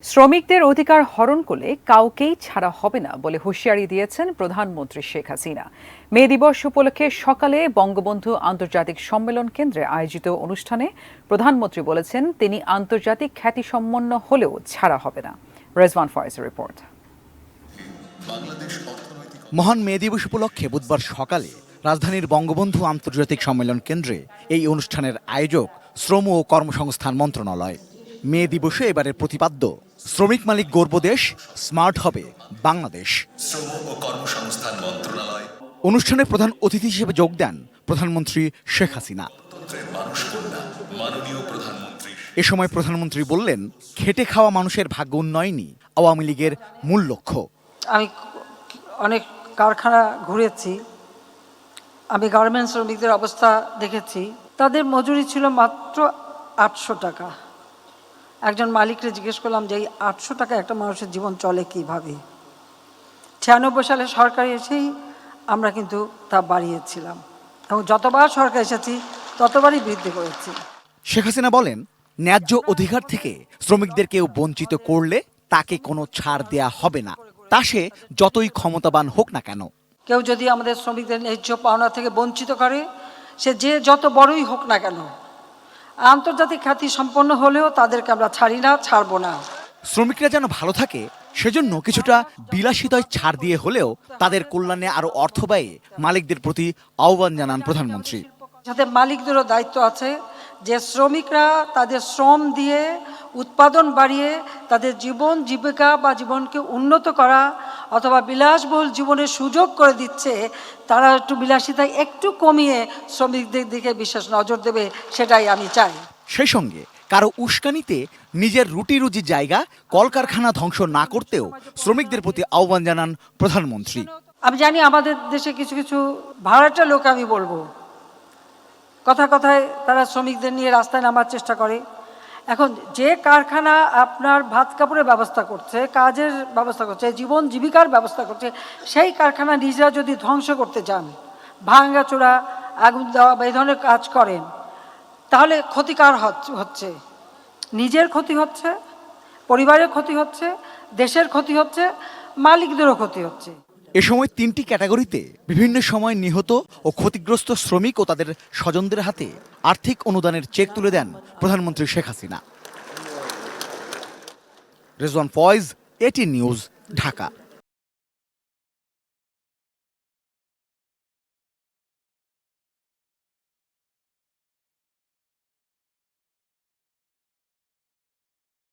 শ্রমিকদের অধিকার হরণ করলে কাউকেই ছাড়া হবে না বলে হুঁশিয়ারি দিয়েছেন প্রধানমন্ত্রী শেখ হাসিনা। মে দিবস উপলক্ষে সকালে বঙ্গবন্ধু আন্তর্জাতিক সম্মেলন কেন্দ্রে আয়োজিত অনুষ্ঠানে প্রধানমন্ত্রী বলেছেন তিনি আন্তর্জাতিক খ্যাতিসম্পন্ন হলেও ছাড়া হবে না। রেজওয়ান ফয়েজের রিপোর্ট। মহান মে দিবস উপলক্ষে বুধবার সকালে রাজধানীর বঙ্গবন্ধু আন্তর্জাতিক সম্মেলন কেন্দ্রে এই অনুষ্ঠানের আয়োজক শ্রম ও কর্মসংস্থান মন্ত্রণালয়। মে দিবসে এবারের প্রতিপাদ্য শ্রমিক মালিক গর্ব দেশ, স্মার্ট হবে বাংলাদেশ। শ্রম ও কর্মসংস্থান মন্ত্রণালয় অনুষ্ঠানে প্রধান অতিথি হিসেবে যোগ দেন প্রধানমন্ত্রী শেখ হাসিনা। এ সময় প্রধানমন্ত্রী বললেন, খেটে খাওয়া মানুষের ভাগ্য উন্নয়নই আওয়ামী লীগের মূল লক্ষ্য। আমি অনেক কারখানা ঘুরেছি, আমি গার্মেন্টস শ্রমিকদের অবস্থা দেখেছি। তাদের মজুরি ছিল মাত্র 800 টাকা। একজন মালিককে জিজ্ঞেস করলাম যে এই 800 টাকা একটা মানুষের জীবন চলে কিভাবে। 96 সালে সরকার এসেই আমরা কিন্তু তা বাড়িয়েছিলাম এবং যতবার সরকার এসেছি ততবারই বৃদ্ধি করেছি। শেখ হাসিনা বলেন, ন্যায্য অধিকার থেকে শ্রমিকদের কেউ বঞ্চিত করলে তাকে কোনো ছাড় দেয়া হবে না, তা সে যতই ক্ষমতাবান হোক না কেন। কেউ যদি আমাদের শ্রমিকদের ন্যায্য পাওনা থেকে বঞ্চিত করে, সে যে যত বড়ই হোক না কেন, আন্তর্জাতিক খ্যাতি সম্পন্ন হলেও তাদেরকে আমরা ছাড়ি না, ছাড়বো না। শ্রমিকরা যেন ভালো থাকে সেজন্য কিছুটা বিলাসিতায় ছাড় দিয়ে হলেও তাদের কল্যাণে আরো অর্থ ব্যয়ে মালিকদের প্রতি আহ্বান জানান প্রধানমন্ত্রী। যাতে মালিকদেরও দায়িত্ব আছে যে শ্রমিকরা তাদের শ্রম দিয়ে উৎপাদন বাড়িয়ে তাদের জীবন জীবিকা বা জীবনকে উন্নত করা অথবা বিলাসবহুল জীবনের সুযোগ করে দিচ্ছে, তারা একটু বিলাসিতায় একটু কমিয়ে শ্রমিকদের দিকে বিশেষ নজর দেবে, সেটাই আমি চাই। সেই সঙ্গে কারো উস্কানিতে নিজের রুটি রুজির জায়গা কলকারখানা ধ্বংস না করতেও শ্রমিকদের প্রতি আহ্বান জানান প্রধানমন্ত্রী। আমি জানি আমাদের দেশে কিছু কিছু ভাড়াটা লোক, আমি বলবো কথায় কথায় তারা শ্রমিকদের নিয়ে রাস্তায় নামার চেষ্টা করে। এখন যে কারখানা আপনার ভাত কাপড়ের ব্যবস্থা করছে, কাজের ব্যবস্থা করছে, জীবন জীবিকার ব্যবস্থা করছে, সেই কারখানা নিজেরা যদি ধ্বংস করতে চান, ভাঙাচোরা আগুন দেওয়া বা এই ধরনের কাজ করেন, তাহলে ক্ষতিকার হচ্ছে, নিজের ক্ষতি হচ্ছে, পরিবারের ক্ষতি হচ্ছে, দেশের ক্ষতি হচ্ছে, মালিকদেরও ক্ষতি হচ্ছে। এ সময় 3টি ক্যাটাগরিতে বিভিন্ন সময় নিহত ও ক্ষতিগ্রস্ত শ্রমিক ও তাদের স্বজনদের হাতে আর্থিক অনুদানের চেক তুলে দেন প্রধানমন্ত্রী শেখ হাসিনা। Rezwan Foyez, ATN News, Dhaka.